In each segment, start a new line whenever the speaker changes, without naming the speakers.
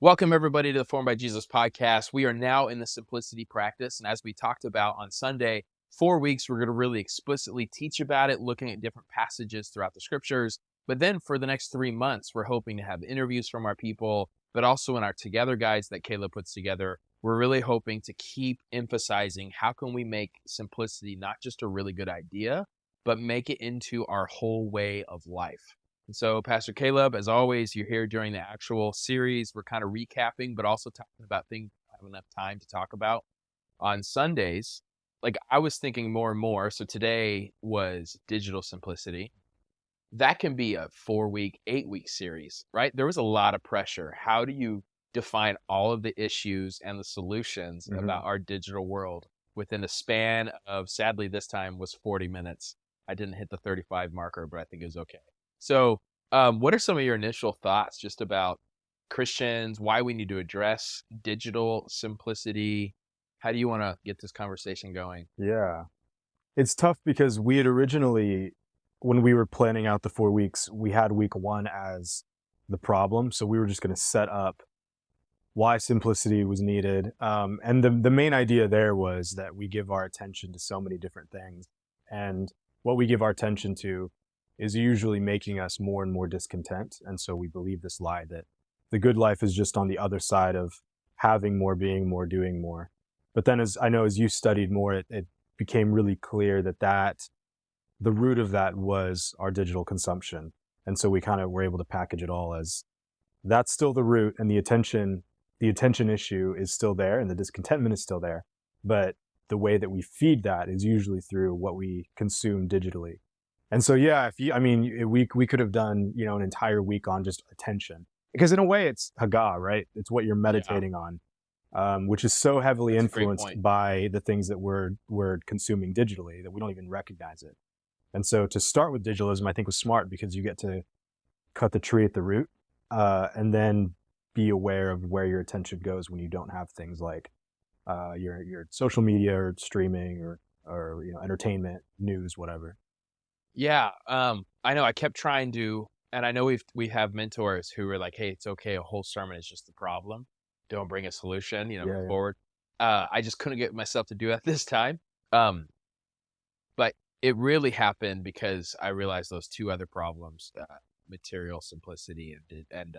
Welcome, everybody, to the Formed by Jesus podcast. We are now in the simplicity practice. And as we talked about on Sunday, 4 weeks, we're going to really explicitly teach about it, looking at different passages throughout the scriptures. But then for the next 3 months, we're hoping to have interviews from our people, but also in our Together guides that Caleb puts together, we're really hoping to keep emphasizing how can we make simplicity not just a really good idea, but make it into our whole way of life. And so, Pastor Caleb, as always, you're here during the actual series. We're kind of recapping, but also talking about things we don't have enough time to talk about. On Sundays, like I was thinking more and more. So today was digital simplicity. That can be a 4-week, 8-week series, right? There was a lot of pressure. How do you define all of the issues and the solutions about our digital world within a span of, sadly, this time was 40 minutes. I didn't hit the 35 marker, but I think it was okay. So, what are some of your initial thoughts just about Christians, why we need to address digital simplicity? How do you want to get this conversation going?
Yeah. It's tough because we had originally, when we were planning out the 4 weeks, we had week 1 as the problem. So we were just going to set up why simplicity was needed. And the main idea there was that we give our attention to so many different things. And what we give our attention to is usually making us more and more discontent. And so we believe this lie that the good life is just on the other side of having more, being more, doing more. But then as you studied more, it became really clear that the root of that was our digital consumption. And so we kind of were able to package it all as that's still the root, and the attention issue is still there and the discontentment is still there. But the way that we feed that is usually through what we consume digitally. And so, yeah, we could have done, an entire week on just attention, because in a way it's Haggah, right? It's what you're meditating on, which is so heavily influenced by the things that we're consuming digitally that we don't even recognize it. And so to start with digitalism, I think was smart because you get to cut the tree at the root, and then be aware of where your attention goes when you don't have things like your social media or streaming or entertainment, news, whatever.
Yeah, I know I kept trying to, and I know we have mentors who were like, "Hey, it's okay. A whole sermon is just the problem. Don't bring a solution. Move forward." I just couldn't get myself to do that this time. But it really happened because I realized those two other problems, material simplicity and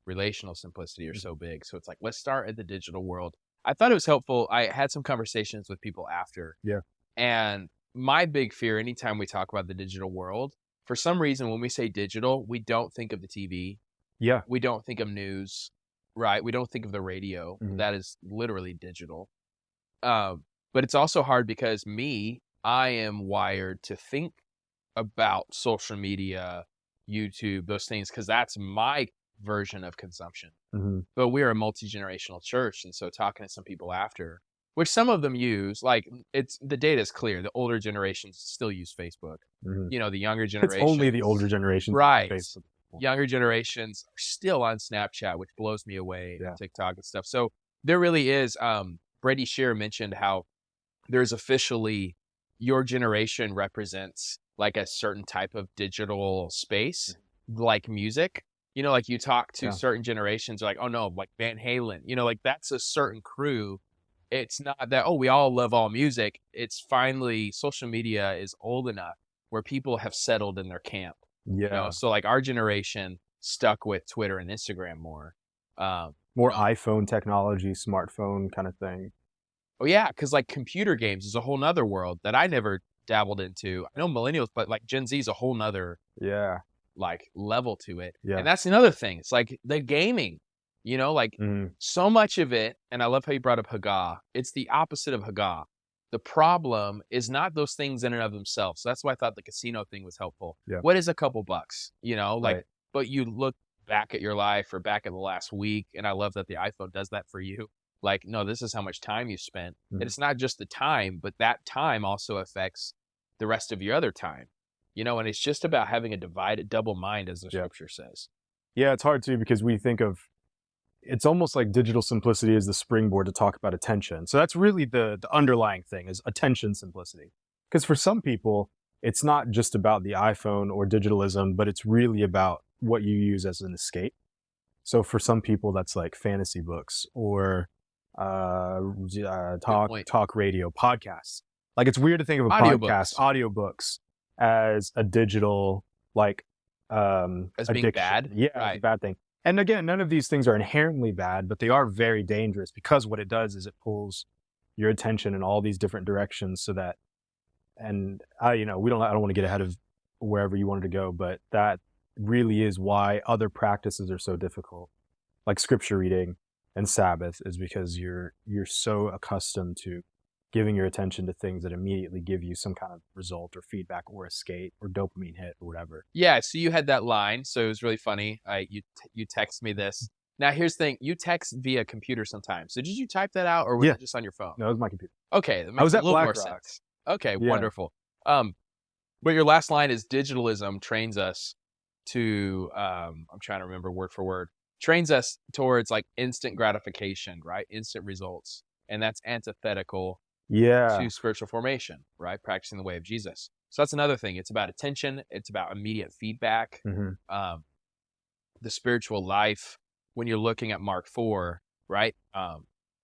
relational simplicity, are so big. So it's like, let's start at the digital world. I thought it was helpful. I had some conversations with people after.
Yeah.
And my big fear, anytime we talk about the digital world, for some reason, when we say digital, we don't think of the TV.
Yeah.
We don't think of news, right? We don't think of the radio.
Mhm.
That is literally digital. But it's also hard because I am wired to think about social media, YouTube, those things, because that's my version of consumption.
Mm-hmm.
But we're a multi-generational church. And so talking to some people after, which some of them use, like the data is clear. The older generations still use Facebook.
Mm-hmm.
The younger generations.
It's only the older generations.
Right.
Facebook.
Younger generations are still on Snapchat, which blows me away, and TikTok and stuff. So there really is, Brady Shearer mentioned how there's officially, your generation represents like a certain type of digital space, like music. Like you talk to certain generations, like, oh no, like Van Halen, like that's a certain crew. It's not that, oh, we all love all music. It's finally, social media is old enough where people have settled in their camp.
Yeah.
So like our generation stuck with Twitter and Instagram more.
More iPhone technology, smartphone kind of thing.
Oh yeah, because like computer games is a whole nother world that I never dabbled into. I know millennials, but like Gen Z is a whole nother like level to it.
Yeah.
And that's another thing. It's like the gaming, so much of it, and I love how you brought up Haggah. It's the opposite of Haggah. The problem is not those things in and of themselves. So that's why I thought the casino thing was helpful.
Yeah.
What is a couple bucks?
Right.
But you look back at your life or back at the last week, and I love that the iPhone does that for you. Like, no, this is how much time you spent. And it's not just the time, but that time also affects the rest of your other time. And it's just about having a divided double mind, as the scripture says.
Yeah, it's hard too, because we think of, it's almost like digital simplicity is the springboard to talk about attention. So that's really the underlying thing, is attention simplicity. Because for some people, it's not just about the iPhone or digitalism, but it's really about what you use as an escape. So for some people, that's like fantasy books or talk radio, podcasts. Like it's weird to think of a podcast, audiobooks, as a digital like
as being bad.
Yeah, it's a bad thing. And again, none of these things are inherently bad, but they are very dangerous because what it does is it pulls your attention in all these different directions so that, and I don't want to get ahead of wherever you wanted to go, but that really is why other practices are so difficult, like scripture reading and Sabbath, is because you're so accustomed to giving your attention to things that immediately give you some kind of result or feedback or escape or dopamine hit or whatever.
Yeah, so you had that line, so it was really funny. You text me this. Now here's the thing: you text via computer sometimes. So did you type that out, or was it just on your phone?
No, it was my computer.
Okay, that makes
I was
a
at
little more
BlackRock.
sense. Okay, wonderful. But your last line is digitalism trains us to I'm trying to remember word for word. Trains us towards like instant gratification, right? Instant results, and that's antithetical to spiritual formation, right? Practicing the way of Jesus. So that's another thing. It's about attention. It's about immediate feedback.
Mm-hmm.
The spiritual life, when you're looking at Mark 4, right?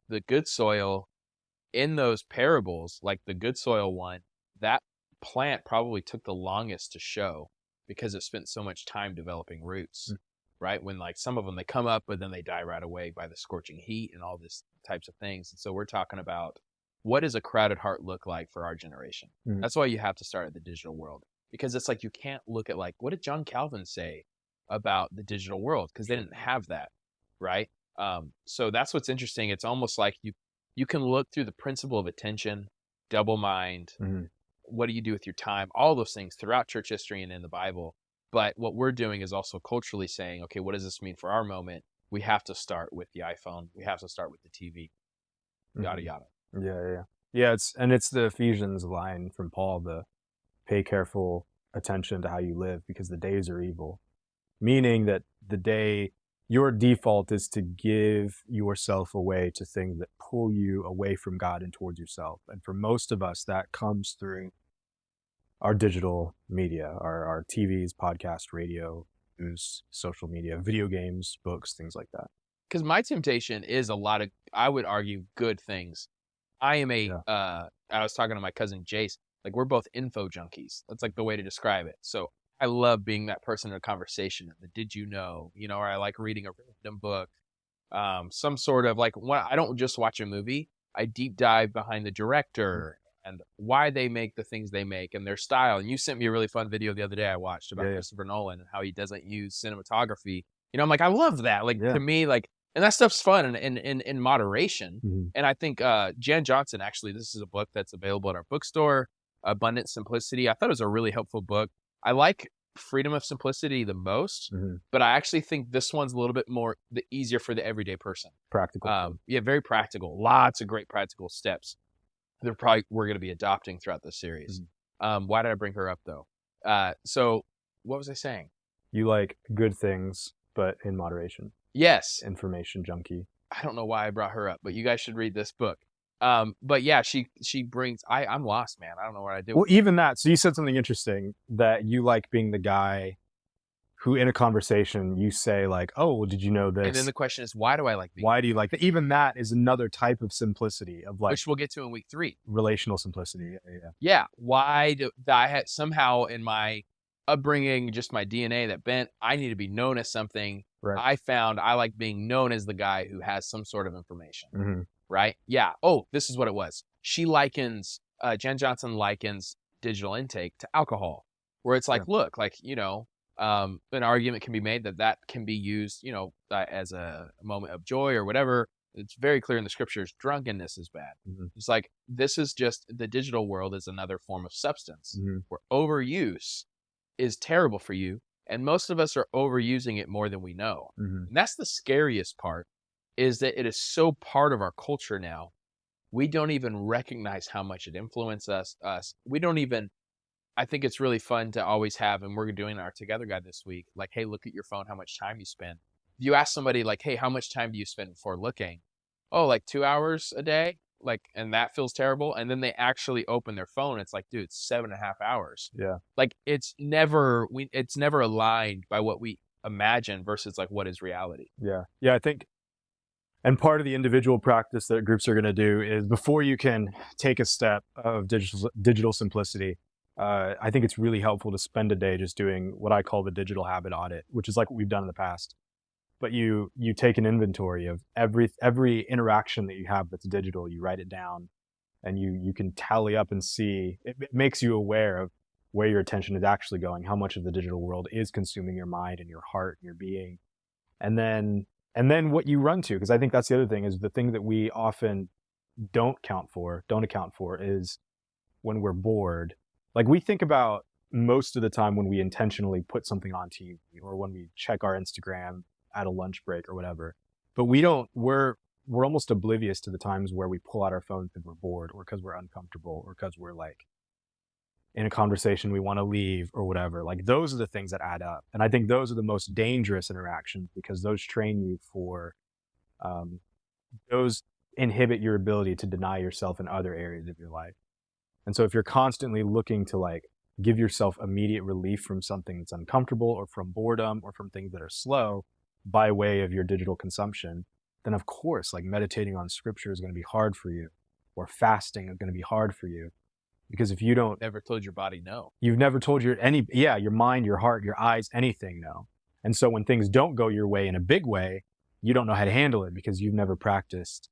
The good soil in those parables, like the good soil one, that plant probably took the longest to show because it spent so much time developing roots, right? When like some of them, they come up, but then they die right away by the scorching heat and all these types of things. And so we're talking about, what does a crowded heart look like for our generation? That's why you have to start at the digital world, because it's like you can't look at like, what did John Calvin say about the digital world? Because they didn't have that, right? So that's what's interesting. It's almost like you can look through the principle of attention, double mind, what do you do with your time, all those things throughout church history and in the Bible. But what we're doing is also culturally saying, okay, what does this mean for our moment? We have to start with the iPhone. We have to start with the TV, yada, yada.
Yeah. It's the Ephesians line from Paul, the pay careful attention to how you live because the days are evil. Meaning that your default is to give yourself away to things that pull you away from God and towards yourself. And for most of us, that comes through our digital media, our TVs, podcast, radio, news, social media, video games, books, things like that.
Because my temptation is a lot of, I would argue, good things. I am I was talking to my cousin Jace, like we're both info junkies. That's like the way to describe it. So I love being that person in a conversation. The did you know, or I like reading a random book, some sort of like, I don't just watch a movie. I deep dive behind the director and why they make the things they make and their style. And you sent me a really fun video the other day I watched about Christopher Nolan and how he doesn't use cinematography. I'm like, I love that. Like to me, like, and that stuff's fun in moderation. And I think Jan Johnson, actually, this is a book that's available at our bookstore, Abundant Simplicity. I thought it was a really helpful book. I like Freedom of Simplicity the most, but I actually think this one's a little bit more easier for the everyday person.
Practical.
Very practical. Lots of great practical steps that we're going to be adopting throughout the series. Why did I bring her up though? So what was I saying?
You like good things, but in moderation.
Yes.
Information junkie.
I don't know why I brought her up, but you guys should read this book. But yeah, she brings, I'm lost, man. I don't know what I do.
Well, even that. So you said something interesting, that you like being the guy who in a conversation you say like, oh, well, did you know this?
And then the question is, why do I like being?
Why do you like that? Even that is another type of simplicity of like,
which we'll get to in week 3.
Relational simplicity.
Yeah. Why do I had somehow in my upbringing, just my DNA that bent, I need to be known as something.
Right.
I found I like being known as the guy who has some sort of information. Right? Yeah. Oh, this is what it was. She likens, Jen Johnson likens digital intake to alcohol, where it's like, look, like, an argument can be made that can be used, as a moment of joy or whatever. It's very clear in the scriptures, drunkenness is bad. It's like, this is just, the digital world is another form of substance where overuse is terrible for you. And most of us are overusing it more than we know. And that's the scariest part, is that it is so part of our culture now. We don't even recognize how much it influences us. We don't even, I think it's really fun to always have, and we're doing our Together Guide this week, like, hey, look at your phone, how much time you spend. If you ask somebody like, hey, how much time do you spend before looking? Oh, like 2 hours a day? Like, and that feels terrible. And then they actually open their phone. It's like, dude, it's 7.5 hours.
Yeah.
Like it's never aligned by what we imagine versus like what is reality.
Yeah. Yeah. I think, and part of the individual practice that groups are going to do is before you can take a step of digital simplicity, I think it's really helpful to spend a day just doing what I call the digital habit audit, which is like what we've done in the past. But you take an inventory of every interaction that you have that's digital, you write it down, and you can tally up and see. It makes you aware of where your attention is actually going, how much of the digital world is consuming your mind and your heart and your being, and then what you run to. Because I think that's the other thing, is the thing that we often don't account for is when we're bored. Like, we think about most of the time when we intentionally put something on TV or when we check our Instagram at a lunch break or whatever, but we're almost oblivious to the times where we pull out our phones because we're bored or because we're uncomfortable or because we're like in a conversation we want to leave or whatever. Like, those are the things that add up. And I think those are the most dangerous interactions, because those train you for, those inhibit your ability to deny yourself in other areas of your life. And so if you're constantly looking to like give yourself immediate relief from something that's uncomfortable or from boredom or from things that are slow by way of your digital consumption, then of course, like, meditating on scripture is going to be hard for you, or fasting is going to be hard for you. Because if you don't,
Never told your body no.
you've never told your mind, your heart, your eyes, anything no. And so when things don't go your way in a big way, you don't know how to handle it because you've never practiced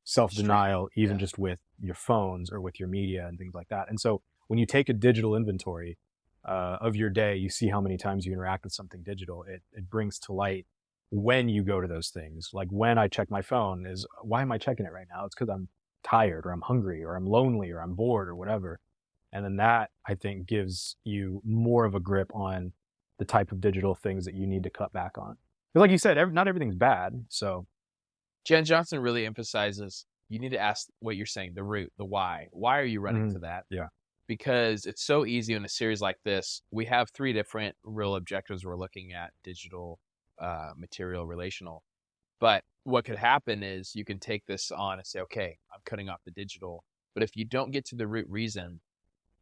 self-denial, even just with your phones or with your media and things like that. And so when you take a digital inventory of your day, you see how many times you interact with something digital. It brings to light when you go to those things. Like, when I check my phone, is why am I checking it right now? It's because I'm tired, or I'm hungry, or I'm lonely, or I'm bored, or whatever. And then that, I think, gives you more of a grip on the type of digital things that you need to cut back on. Because like you said, not everything's bad. So
Jen Johnson really emphasizes you need to ask what you're saying, the root, the why. Why are you running to that?
Yeah.
Because it's so easy in a series like this. We have 3 different real objectives we're looking at: digital, material, relational. But what could happen is you can take this on and say, okay, I'm cutting off the digital. But if you don't get to the root reason,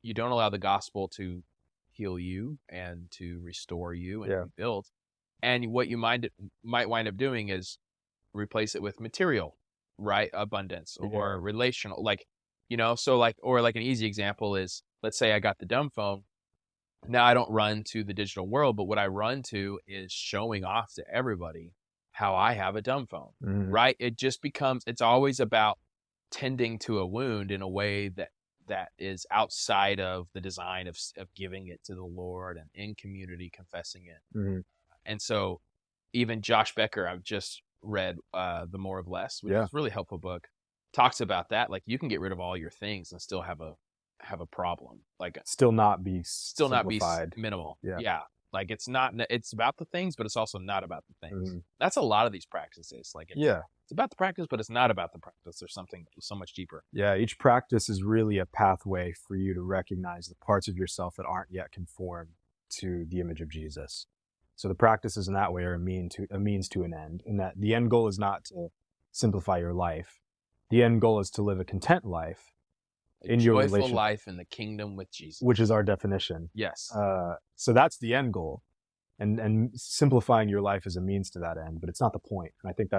you don't allow the gospel to heal you and to restore you and rebuild. And what you might wind up doing is replace it with material, right? Abundance, or relational, like, so like, or like an easy example is, let's say I got the dumb phone. Now I don't run to the digital world, but what I run to is showing off to everybody how I have a dumb phone, right? It just becomes, it's always about tending to a wound in a way that is outside of the design of giving it to the Lord and in community confessing it. And so even Josh Becker, I've just read The More of Less, which is a really helpful book, talks about that. Like, you can get rid of all your things and still have a problem. Like,
still not be
minimal.
Yeah.
Like, it's about the things, but it's also not about the things. That's a lot of these practices. Like, it's about the practice, but it's not about the practice. There's something so much deeper.
Yeah. Each practice is really a pathway for you to recognize the parts of yourself that aren't yet conformed to the image of Jesus. So the practices in that way are a means to an end, and that the end goal is not to simplify your life. The end goal is to live a content life in your relationship.
Joyful life in the kingdom with Jesus.
Which is our definition.
Yes.
So that's the end goal. And simplifying your life is a means to that end, but it's not the point. And I think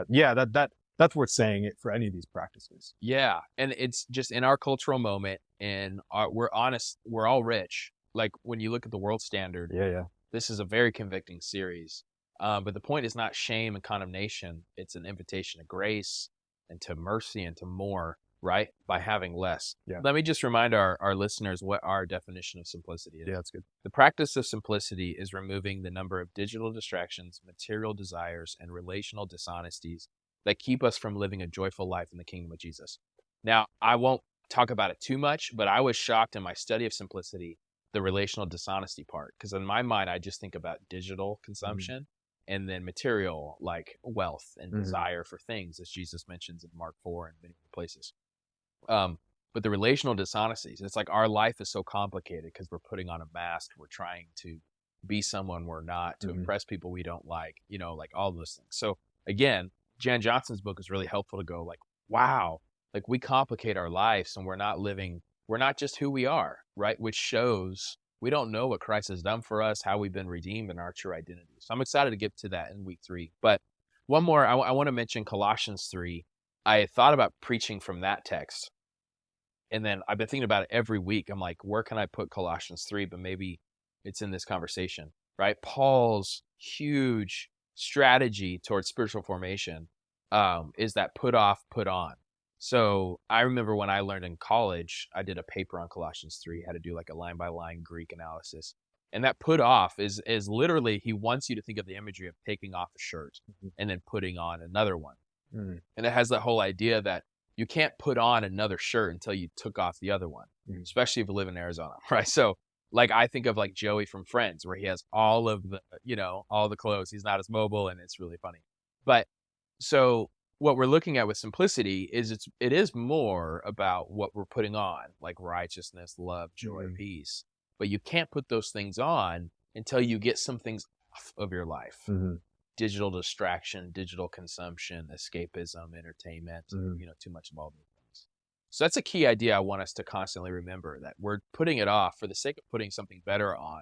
that's worth saying it for any of these practices.
Yeah. And it's just in our cultural moment, and we're honest, we're all rich. Like, when you look at the world standard, this is a very convicting series. But the point is not shame and condemnation. It's an invitation to grace and to mercy and to more, right? By having less.
Yeah.
Let me just remind our listeners what our definition of simplicity is.
Yeah, that's good.
The practice of simplicity is removing the number of digital distractions, material desires, and relational dishonesties that keep us from living a joyful life in the kingdom of Jesus. Now, I won't talk about it too much, but I was shocked in my study of simplicity, the relational dishonesty part, because in my mind, I just think about digital consumption and then material, like wealth and desire for things, as Jesus mentions in Mark 4 and many places. But the relational dishonesties, it's like our life is so complicated because we're putting on a mask. We're trying to be someone we're not, to impress people we don't like, like all those things. So again, Jan Johnson's book is really helpful to go like, wow, like, we complicate our lives and we're not just who we are, right? Which shows we don't know what Christ has done for us, how we've been redeemed, and our true identity. So I'm excited to get to that in week 3. But one more, I want to mention Colossians 3. I thought about preaching from that text, and then I've been thinking about it every week. I'm like, where can I put Colossians 3? But maybe it's in this conversation, right? Paul's huge strategy towards spiritual formation is that put off, put on. So I remember when I learned in college, I did a paper on Colossians 3, had to do like a line by line Greek analysis. And that put off is literally, he wants you to think of the imagery of taking off a shirt and then putting on another one.
Mm.
And it has that whole idea that you can't put on another shirt until you took off the other one, especially if you live in Arizona, right? So like I think of like Joey from Friends, where he has all of the, all the clothes. He's not as mobile, and it's really funny. But so what we're looking at with simplicity is it is more about what we're putting on, like righteousness, love, joy, peace. But you can't put those things on until you get some things off of your life. Digital distraction, digital consumption, escapism, entertainment, too much of all those things. So that's a key idea I want us to constantly remember, that we're putting it off for the sake of putting something better on.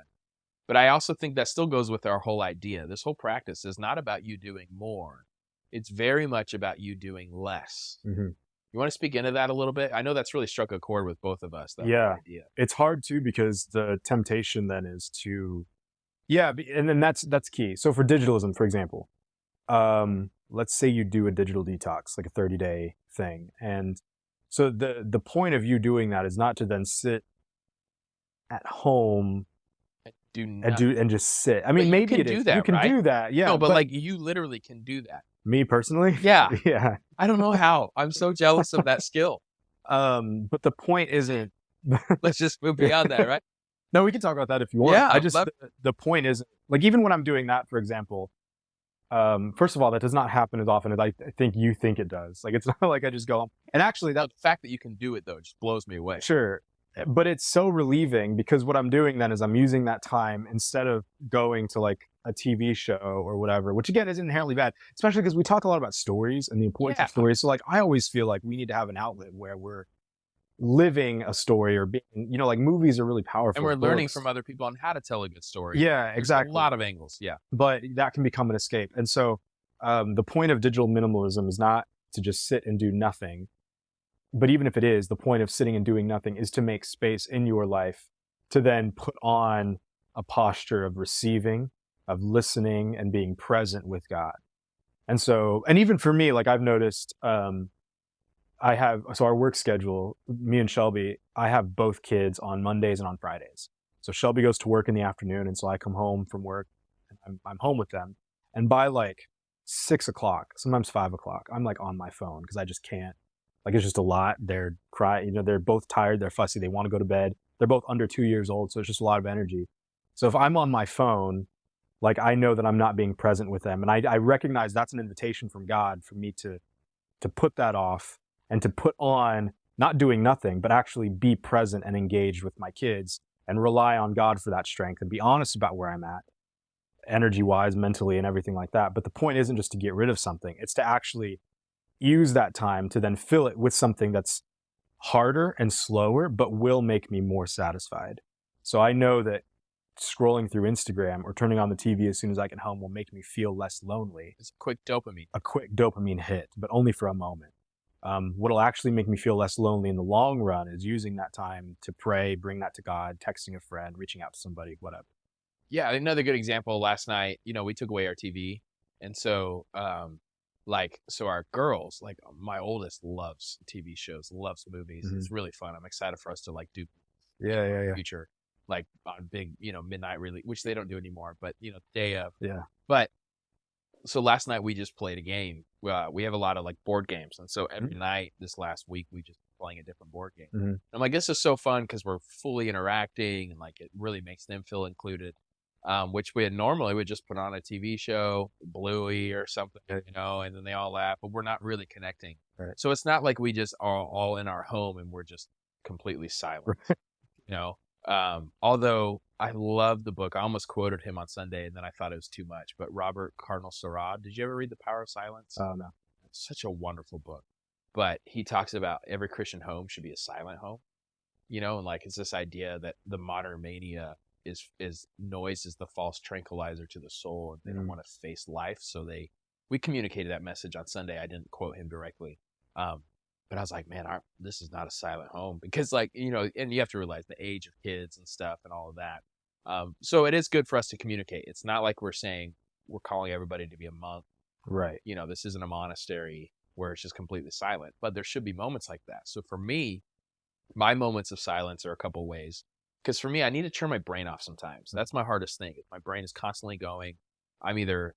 But I also think that still goes with our whole idea. This whole practice is not about you doing more. It's very much about you doing less. You want to speak into that a little bit? I know that's really struck a chord with both of us. That whole idea.
It's hard too, because the temptation then is to, and then that's key. So for digitalism, for example, let's say you do a digital detox, like a 30-day thing. And so the point of you doing that is not to then sit at home and just sit. I mean, maybe
you can do that,
you can do that. Yeah.
No, but like you literally can do that.
Me personally?
Yeah.
Yeah.
I don't know how. I'm so jealous of that skill.
But the point isn't.
Let's just move beyond that, right?
No, we can talk about that if you want.
Yeah.
The point is, like, even when I'm doing that, for example, first of all, that does not happen as often as I think you think it does. Like, it's not like I just go home. And actually,
the fact that you can do it, though, just blows me away.
Sure. But it's so relieving, because what I'm doing then is I'm using that time, instead of going to like a TV show or whatever, which again isn't inherently bad, especially because we talk a lot about stories and the importance of stories. So like, I always feel like we need to have an outlet where we're living a story, or being, like movies are really powerful.
And we're learning from other people on how to tell a good story.
Yeah, exactly.
There's a lot of angles. Yeah.
But that can become an escape. And so the point of digital minimalism is not to just sit and do nothing. But even if it is, the point of sitting and doing nothing is to make space in your life to then put on a posture of receiving, of listening, and being present with God. And so, and even for me, like I've noticed, so our work schedule, me and Shelby, I have both kids on Mondays and on Fridays. So Shelby goes to work in the afternoon, and so I come home from work and I'm home with them. And by like 6 o'clock, sometimes 5 o'clock, I'm like on my phone, because I just can't. Like, it's just a lot. They're crying, they're both tired, they're fussy, they want to go to bed. They're both under 2 years old, so it's just a lot of energy. So if I'm on my phone, like, I know that I'm not being present with them. And I recognize that's an invitation from God for me to put that off, and to put on not doing nothing, but actually be present and engaged with my kids, and rely on God for that strength, and be honest about where I'm at, energy-wise, mentally, and everything like that. But the point isn't just to get rid of something. It's to actually use that time to then fill it with something that's harder and slower, but will make me more satisfied. So I know that scrolling through Instagram or turning on the TV as soon as I get home will make me feel less lonely.
It's a quick dopamine
hit, but only for a moment. What'll actually make me feel less lonely in the long run is using that time to pray, bring that to God, texting a friend, reaching out to somebody, whatever.
Yeah, another good example, last night, we took away our TV. And so, so our girls, like my oldest loves TV shows, loves movies. It's really fun. I'm excited for us to like do future, like on big, midnight release, which they don't do anymore, but day of.
Yeah.
But so last night we just played a game. We have a lot of like board games. And so every night this last week, we just playing a different board game. I'm like, this is so fun, because we're fully interacting, and like it really makes them feel included. Which we would just put on a TV show, Bluey or something, and then they all laugh, but we're not really connecting.
Right.
So it's not like we just are all in our home and we're just completely silent, although I love the book. I almost quoted him on Sunday, and then I thought it was too much, but Robert Cardinal Sarad, did you ever read The Power of Silence?
Oh, no.
It's such a wonderful book, but he talks about every Christian home should be a silent home, and like, it's this idea that the modern mania is noise is the false tranquilizer to the soul, and they don't want to face life. So we communicated that message on Sunday. I didn't quote him directly, but I was like, man, this is not a silent home, because like, and you have to realize the age of kids and stuff and all of that. So it is good for us to communicate. It's not like we're saying we're calling everybody to be a monk.
Right.
This isn't a monastery where it's just completely silent, but there should be moments like that. So for me, my moments of silence are a couple ways, because for me, I need to turn my brain off sometimes. That's my hardest thing. My brain is constantly going. I'm either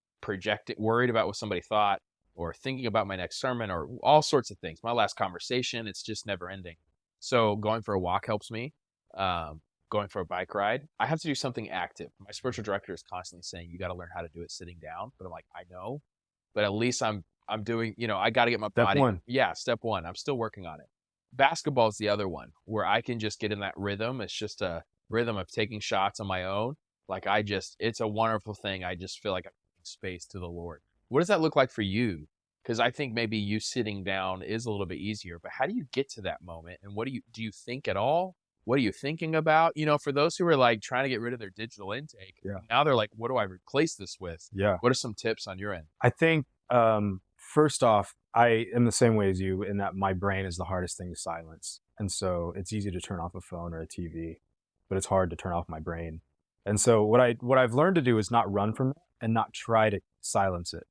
worried about what somebody thought, or thinking about my next sermon, or all sorts of things. My last conversation, it's just never ending. So going for a walk helps me. Going for a bike ride, I have to do something active. My spiritual director is constantly saying, you got to learn how to do it sitting down. But I'm like, I know, but at least I'm doing, I got to get my body.
Step one.
Yeah. Step one. I'm still working on it. Basketball is the other one where I can just get in that rhythm. It's just a rhythm of taking shots on my own. Like it's a wonderful thing. I just feel like I'm giving space to the Lord. What does that look like for you? Because I think maybe you sitting down is a little bit easier, but how do you get to that moment? And do you think at all? What are you thinking about? For those who are like trying to get rid of their digital intake, now they're like, what do I replace this with?
Yeah.
What are some tips on your end?
I think, first off, I am the same way as you in that my brain is the hardest thing to silence. And so it's easy to turn off a phone or a TV, but it's hard to turn off my brain. And so what I've learned to do is not run from it and not try to silence it.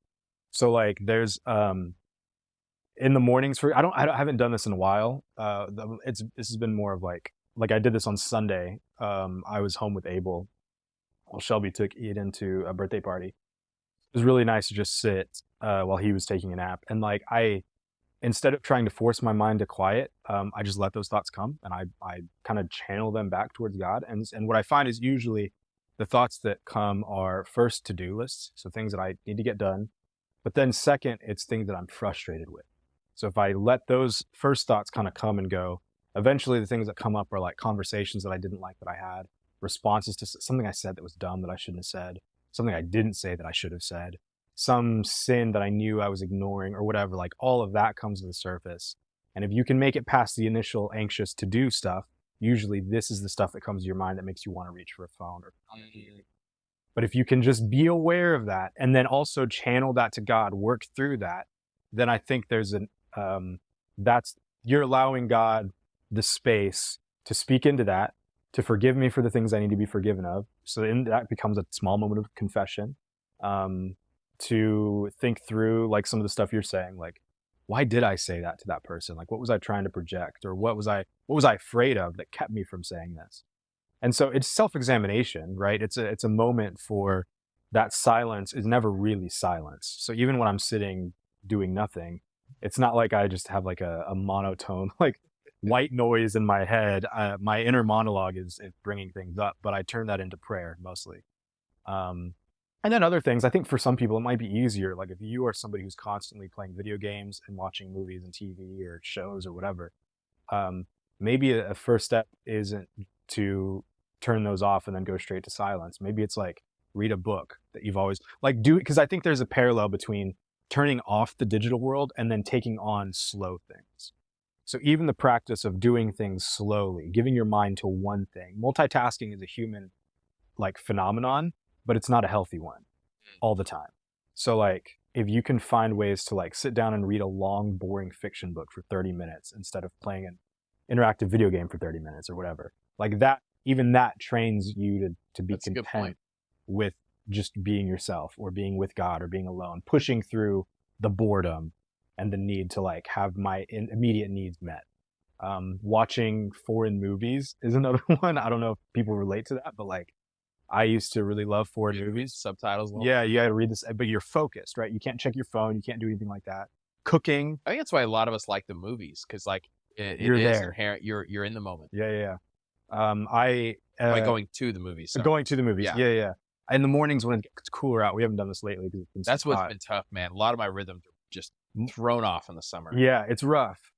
So like there's, in the mornings I haven't done this in a while. This has been more of like I did this on Sunday. I was home with Abel. Well, Shelby took Eden to a birthday party. It was really nice to just sit while he was taking a nap. And like instead of trying to force my mind to quiet, I just let those thoughts come, and I kind of channel them back towards God. And what I find is usually the thoughts that come are first to-do lists, so things that I need to get done. But then second, it's things that I'm frustrated with. So if I let those first thoughts kind of come and go, eventually the things that come up are like conversations that I didn't like that I had, responses to something I said that was dumb that I shouldn't have said, something I didn't say that I should have said, some sin that I knew I was ignoring or whatever. Like all of that comes to the surface. And if you can make it past the initial anxious to do stuff, usually this is the stuff that comes to your mind that makes you want to reach for a phone or But if you can just be aware of that and then also channel that to God, work through that, then I think there's you're allowing God the space to speak into that, to forgive me for the things I need to be forgiven of. So that becomes a small moment of confession, to think through like some of the stuff you're saying, like, why did I say that to that person? Like, what was I trying to project, or what was I afraid of that kept me from saying this? And so it's self-examination, right? It's a moment for that silence is never really silence. So even when I'm sitting doing nothing, it's not like I just have like a monotone, like white noise in my head. My inner monologue is bringing things up, but I turn that into prayer mostly. And then other things, I think for some people it might be easier. Like if you are somebody who's constantly playing video games and watching movies and TV or shows or whatever, maybe a first step isn't to turn those off and then go straight to silence. Maybe it's like read a book that you've always like because I think there's a parallel between turning off the digital world and then taking on slow things. So even the practice of doing things slowly, giving your mind to one thing, multitasking is a human like phenomenon, but it's not a healthy one all the time. So like if you can find ways to like sit down and read a long, boring fiction book for 30 minutes instead of playing an interactive video game for 30 minutes or whatever, like that, even that trains you to be content with just being yourself or being with God or being alone, pushing through the boredom and the need to like have my immediate needs met. Watching foreign movies is another one. I don't know if people relate to that, but like I used to really love foreign movies.
Subtitles.
Yeah, you got to read this, but you're focused, right? You can't check your phone. You can't do anything like that. Cooking.
I think that's why a lot of us like the movies, because like
you're
is
there.
Inherent. You're in the moment.
Yeah.
By going to the movies. So.
Going to the movies. Yeah. In the mornings when it's cooler out, we haven't done this lately because it's been
that's what's
hot.
Been tough, man. A lot of my rhythms are just thrown off in the summer.
Yeah, it's rough.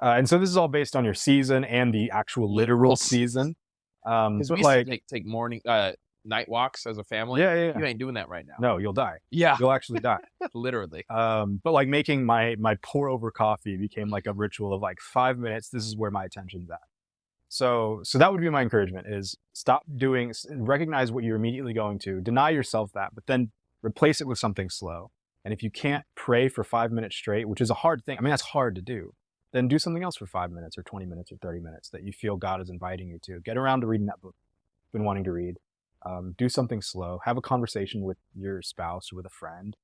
And so this is all based on your season and the actual literal season.
Because we used to take morning night walks as a family.
Yeah.
You ain't doing that right now.
No, you'll die.
Yeah,
you'll actually die.
Literally.
But like making my pour over coffee became like a ritual of like 5 minutes. This is where my attention's at. So that would be my encouragement: is recognize what you're immediately going to, deny yourself that, but then replace it with something slow. And if you can't pray for 5 minutes straight, which is a hard thing, I mean, that's hard to do, then do something else for 5 minutes or 20 minutes or 30 minutes that you feel God is inviting you to. Get around to reading that book you've been wanting to read. Do something slow. Have a conversation with your spouse or with a friend.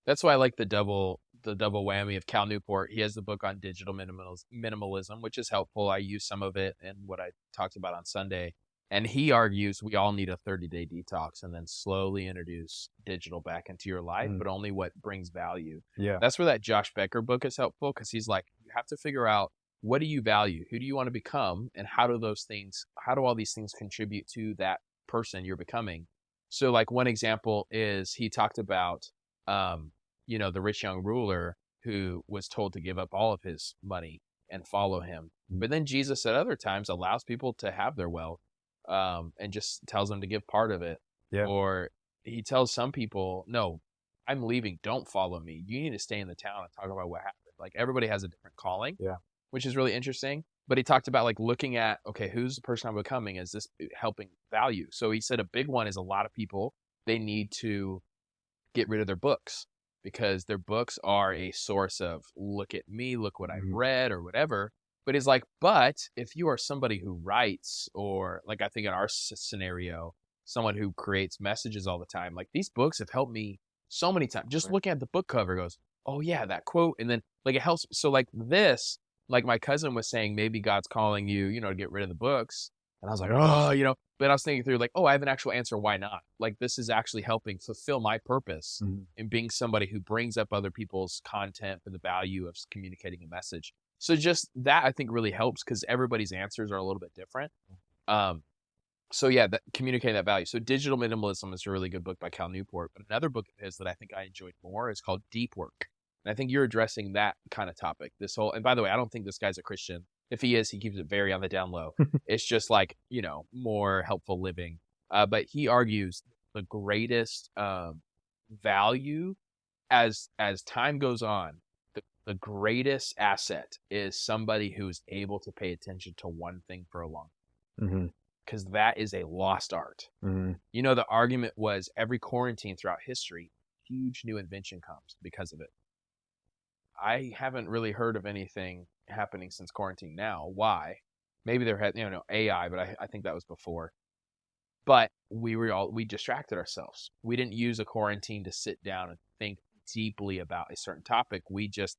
That's why I like the double whammy of Cal Newport. He has the book on digital minimalism, which is helpful. I use some of it in what I talked about on Sunday. And he argues we all need a 30-day detox and then slowly introduce digital back into your life, but only what brings value.
Yeah.
That's where that Josh Becker book is helpful, because he's like, you have to figure out, what do you value? Who do you want to become? And how do all these things contribute to that person you're becoming? So like one example is he talked about, the rich young ruler who was told to give up all of his money and follow him. But then Jesus at other times allows people to have their wealth, and just tells them to give part of it.
Yeah.
Or he tells some people, no, I'm leaving. Don't follow me. You need to stay in the town and talk about what happened. Like everybody has a different calling, which is really interesting. But he talked about like looking at, okay, who's the person I'm becoming? Is this helping value? So he said a big one is a lot of people, they need to get rid of their books, because their books are a source of, look at me, look what I've read or whatever. But he's like, but if you are somebody who writes, or like I think in our scenario, someone who creates messages all the time, like these books have helped me so many times. Just looking at the book cover goes, oh yeah, that quote. And then like it helps. So like this, like my cousin was saying, maybe God's calling you, to get rid of the books. And I was like, oh, but I was thinking through like, oh, I have an actual answer. Why not? Like this is actually helping fulfill my purpose in being somebody who brings up other people's content for the value of communicating a message. So just that I think really helps, because everybody's answers are a little bit different. So yeah, communicating that value. So Digital Minimalism is a really good book by Cal Newport. But another book of his that I think I enjoyed more is called Deep Work. And I think you're addressing that kind of topic. And by the way, I don't think this guy's a Christian. If he is, he keeps it very on the down low. It's just like, more helpful living. But he argues the greatest value as time goes on, the greatest asset is somebody who's able to pay attention to one thing for a long time. Because that is a lost art. The argument was every quarantine throughout history, huge new invention comes because of it. I haven't really heard of anything happening since quarantine now. Why? Maybe there had, AI, but I think that was before. But we distracted ourselves. We didn't use a quarantine to sit down and think deeply about a certain topic. We just,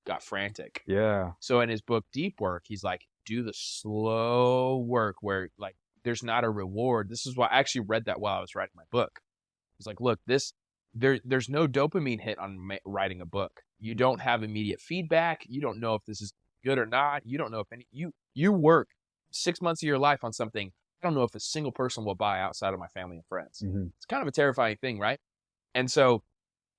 got frantic.
Yeah.
So in his book, Deep Work, he's like, do the slow work where like there's not a reward. This is why I actually read that while I was writing my book. He's like, look, there's no dopamine hit on writing a book. You don't have immediate feedback. You don't know if this is good or not. You don't know if you work 6 months of your life on something. I don't know if a single person will buy outside of my family and friends. It's kind of a terrifying thing, right? And so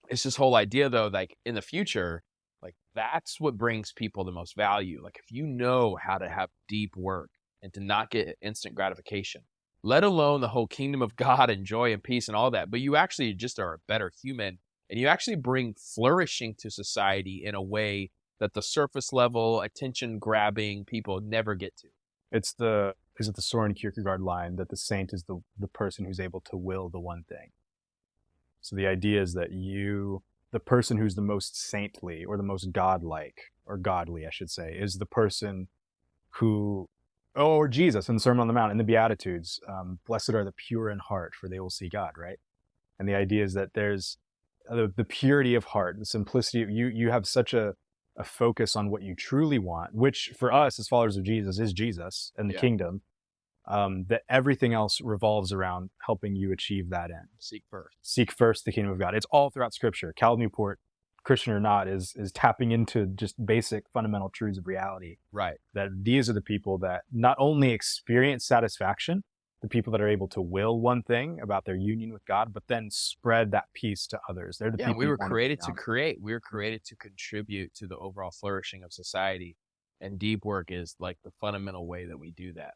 it's this whole idea though, like in the future, like that's what brings people the most value. Like if you know how to have deep work and to not get instant gratification, let alone the whole kingdom of God and joy and peace and all that, but you actually just are a better human, and you actually bring flourishing to society in a way that the surface level, attention grabbing people never get to.
Is it the Soren Kierkegaard line that the saint is the person who's able to will the one thing? So the idea is that the person who's the most saintly or the most godlike, or godly, I should say, is the person who, or Jesus in the Sermon on the Mount, in the Beatitudes, blessed are the pure in heart, for they will see God, right? And the idea is that there's the purity of heart, the simplicity of you have such a focus on what you truly want, which for us as followers of Jesus is Jesus and the kingdom, that everything else revolves around helping you achieve that end. Seek first the kingdom of God. It's all throughout Scripture. Cal Newport, Christian or not, is tapping into just basic fundamental truths of reality.
Right.
That these are the people that not only experience satisfaction, the people that are able to will one thing about their union with God, but then spread that peace to others. They're the people
we were created to create. We were created to contribute to the overall flourishing of society. And deep work is like the fundamental way that we do that.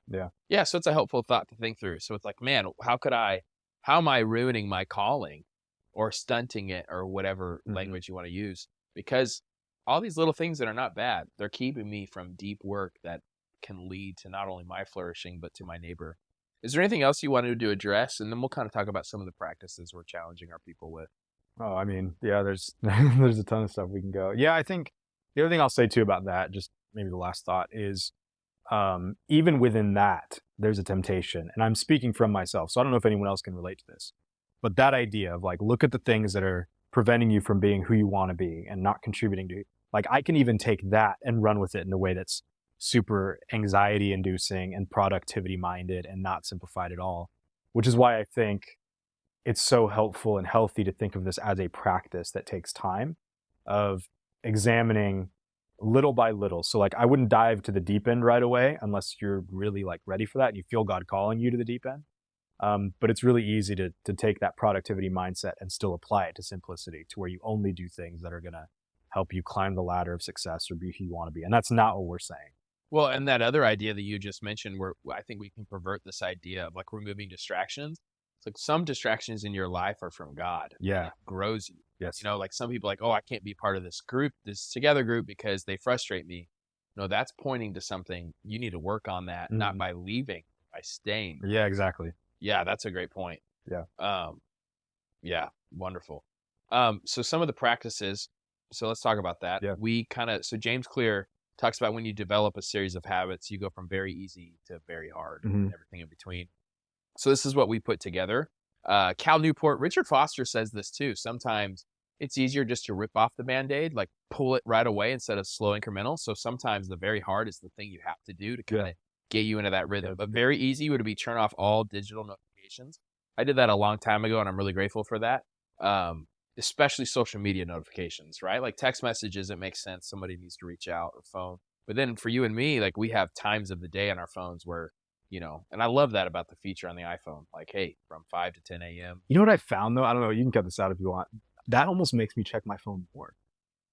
Yeah. So it's a helpful thought to think through. So it's like, man, how am I ruining my calling or stunting it, or whatever language you want to use? Because all these little things that are not bad, they're keeping me from deep work that can lead to not only my flourishing, but to my neighbor. Is there anything else you wanted to address? And then we'll kind of talk about some of the practices we're challenging our people with.
Oh, I mean, yeah, there's there's a ton of stuff we can go. Yeah, I think the other thing I'll say too about that, just maybe the last thought, is even within that, there's a temptation. And I'm speaking from myself, so I don't know if anyone else can relate to this. But that idea of like, look at the things that are preventing you from being who you want to be and not contributing to, like, I can even take that and run with it in a way that's super anxiety inducing and productivity minded and not simplified at all, which is why I think it's so helpful and healthy to think of this as a practice that takes time of examining little by little. So like, I wouldn't dive to the deep end right away unless you're really like ready for that and you feel God calling you to the deep end. But it's really easy to take that productivity mindset and still apply it to simplicity, to where you only do things that are going to help you climb the ladder of success or be who you want to be. And that's not what we're saying.
Well, and that other idea that you just mentioned, where I think we can pervert this idea of like removing distractions. It's like some distractions in your life are from God.
Yeah.
It grows you.
Yes.
You know, like some people like, oh, I can't be part of this group, this together group, because they frustrate me. No, that's pointing to something. You need to work on that, not by leaving, by staying.
Yeah, exactly.
Yeah, that's a great point.
Yeah.
Yeah, wonderful. So some of the practices, so let's talk about that.
Yeah.
So James Clear talks about when you develop a series of habits, you go from very easy to very hard and everything in between. So this is what we put together. Cal Newport, Richard Foster says this too. Sometimes it's easier just to rip off the Band-Aid, like pull it right away instead of slow incremental. So sometimes the very hard is the thing you have to do to kind of get you into that rhythm. But very easy would be turn off all digital notifications. I did that a long time ago and I'm really grateful for that. Especially social media notifications, right? Like text messages, it makes sense. Somebody needs to reach out, or phone. But then for you and me, like we have times of the day on our phones where, you know, and I love that about the feature on the iPhone. Like, hey, from 5 to 10 a.m.
You know what I found though? I don't know. You can cut this out if you want. That almost makes me check my phone more.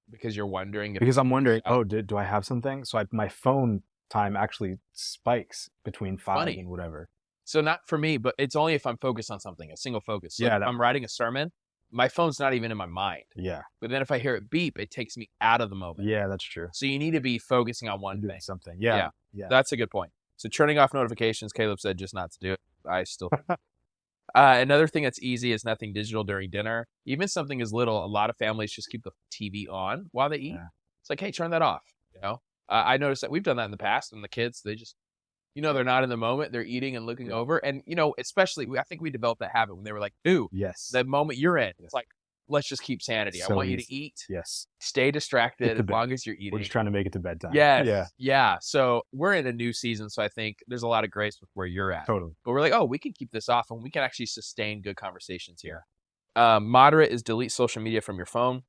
Because you're wondering.
Because I'm wondering, do I have something? So my phone time actually spikes between 5 and whatever.
So not for me, but it's only if I'm focused on something, a single focus. So if I'm writing a sermon, my phone's not even in my mind.
Yeah.
But then if I hear it beep, it takes me out of the moment.
Yeah, that's true.
So you need to be focusing on one thing.
Something. Yeah.
That's a good point. So turning off notifications, Caleb said just not to do it. I still. Another thing that's easy is nothing digital during dinner. Even something as little, a lot of families just keep the TV on while they eat. Yeah. It's like, hey, turn that off. You know, I noticed that we've done that in the past, and the kids, they just, you know, they're not in the moment. They're eating and looking over. And, you know, especially, I think we developed that habit when they were like, ooh, the moment you're in, it's like, let's just keep sanity.
So
I want you to eat.
Yes.
Stay distracted as long as you're eating.
We're just trying to make it to bedtime.
Yes. Yeah. So we're in a new season. So I think there's a lot of grace with where you're at.
Totally.
But we're like, oh, we can keep this off and we can actually sustain good conversations here. Moderate is delete social media from your phone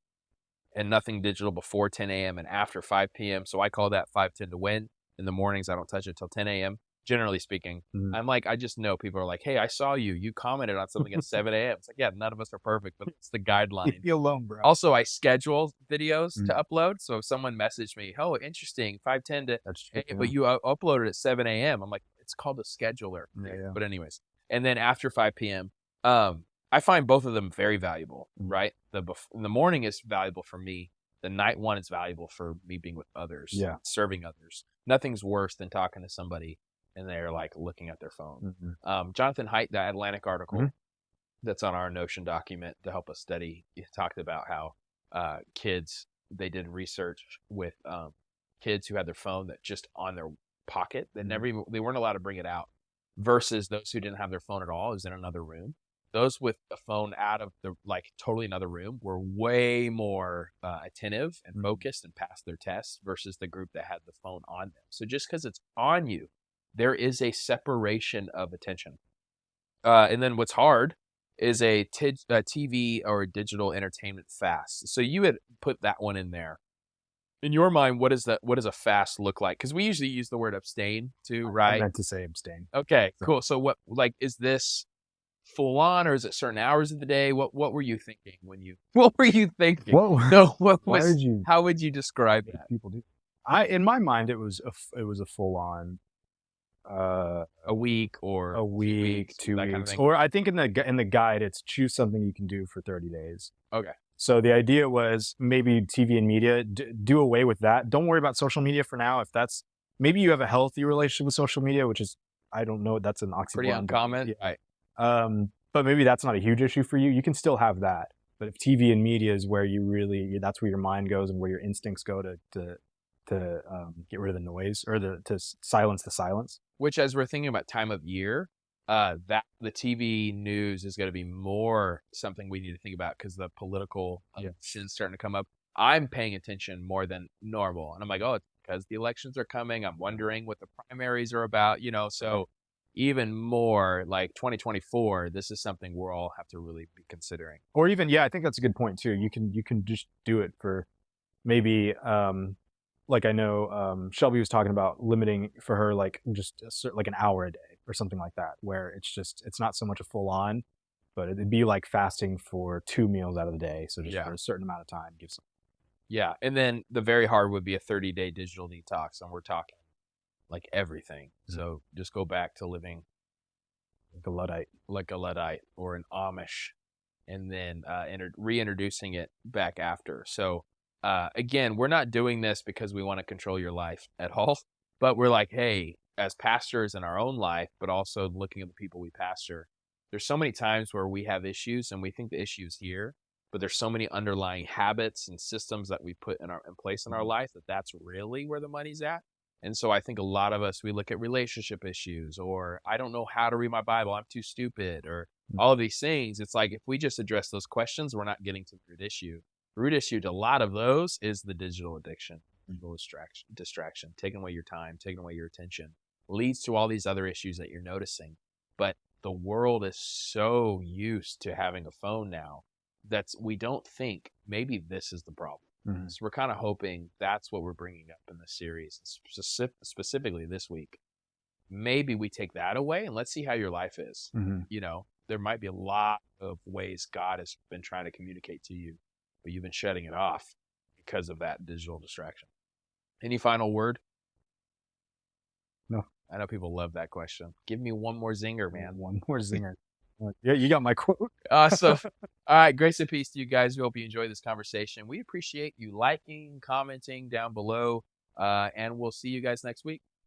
and nothing digital before 10 a.m. and after 5 p.m. So I call that 5-10 to win. In the mornings, I don't touch it till 10 a.m. Generally speaking, I'm like, I just know people are like, hey, I saw you commented on something at 7 a.m. It's like, yeah, none of us are perfect, but it's the guideline.
Leave me alone, bro.
Also, I schedule videos to upload. So if someone messaged me, oh, interesting, 5:10 to, but you uploaded at 7 a.m. I'm like, it's called a scheduler.
Yeah.
But anyways, and then after 5 p.m., I find both of them very valuable, right? In the morning is valuable for me. The night one is valuable for me being with others, serving others. Nothing's worse than talking to somebody and they're like looking at their phone. Jonathan Haidt, the Atlantic article that's on our Notion document to help us study, he talked about how kids, they did research with kids who had their phone that just on their pocket, they weren't allowed to bring it out, versus those who didn't have their phone at all, is in another room. Those with the phone out of the, like, totally another room were way more attentive and focused and passed their tests versus the group that had the phone on them. So just because it's on you, there is a separation of attention. And then what's hard is a TV or digital entertainment fast. So you had put that one in there. In your mind, what does a fast look like? Because we usually use the word abstain too, right?
I meant to say abstain.
Okay, cool. So what, like, is this full on, or is it certain hours of the day? What were you thinking when you? What were you thinking?
Whoa.
How would you describe that?
People do. In my mind, it was a full on.
A week or
2 weeks,
kind of thing.
Or I think in the guide, it's choose something you can do for 30 days.
Okay.
So the idea was maybe TV and media, do away with that. Don't worry about social media for now. If that's maybe you have a healthy relationship with social media, which is, I don't know, that's an oxymoron.
Pretty uncommon.
Yeah.
Right.
But maybe that's not a huge issue for you. You can still have that. But if TV and media is where you really, that's where your mind goes and where your instincts go to get rid of the noise or to silence the silence.
Which, as we're thinking about time of year, that the TV news is going to be more something we need to think about because the political shit's starting to come up. I'm paying attention more than normal, and I'm like, oh, it's because the elections are coming. I'm wondering what the primaries are about, so even more like 2024, this is something we'll all have to really be considering.
Or even, I think that's a good point too. You can just do it for maybe, like I know Shelby was talking about limiting for her, like just like an hour a day or something like that, where it's not so much a full on, but it'd be like fasting for 2 meals out of the day. So just for a certain amount of time, give some.
Yeah. And then the very hard would be a 30-day digital detox. And we're talking like everything. Mm-hmm. So just go back to living like a Luddite or an Amish, and then reintroducing it back after. So again, we're not doing this because we want to control your life at all, but we're like, hey, as pastors in our own life, but also looking at the people we pastor, there's so many times where we have issues and we think the issue is here, but there's so many underlying habits and systems that we put in place in our life that's really where the money's at. And so I think a lot of us, we look at relationship issues, or I don't know how to read my Bible, I'm too stupid, or all of these things. It's like if we just address those questions, we're not getting to the root issue. The root issue to a lot of those is the digital addiction, digital distraction, taking away your time, taking away your attention, leads to all these other issues that you're noticing. But the world is so used to having a phone now that we don't think maybe this is the problem. Mm-hmm. So we're kind of hoping that's what we're bringing up in this series, specifically this week. Maybe we take that away and let's see how your life is. Mm-hmm. There might be a lot of ways God has been trying to communicate to you, but you've been shutting it off because of that digital distraction. Any final word?
No.
I know people love that question. Give me one more zinger, man.
One more zinger. Yeah, you got my quote.
Awesome. All right. Grace and peace to you guys. We hope you enjoyed this conversation. We appreciate you liking, commenting down below, and we'll see you guys next week.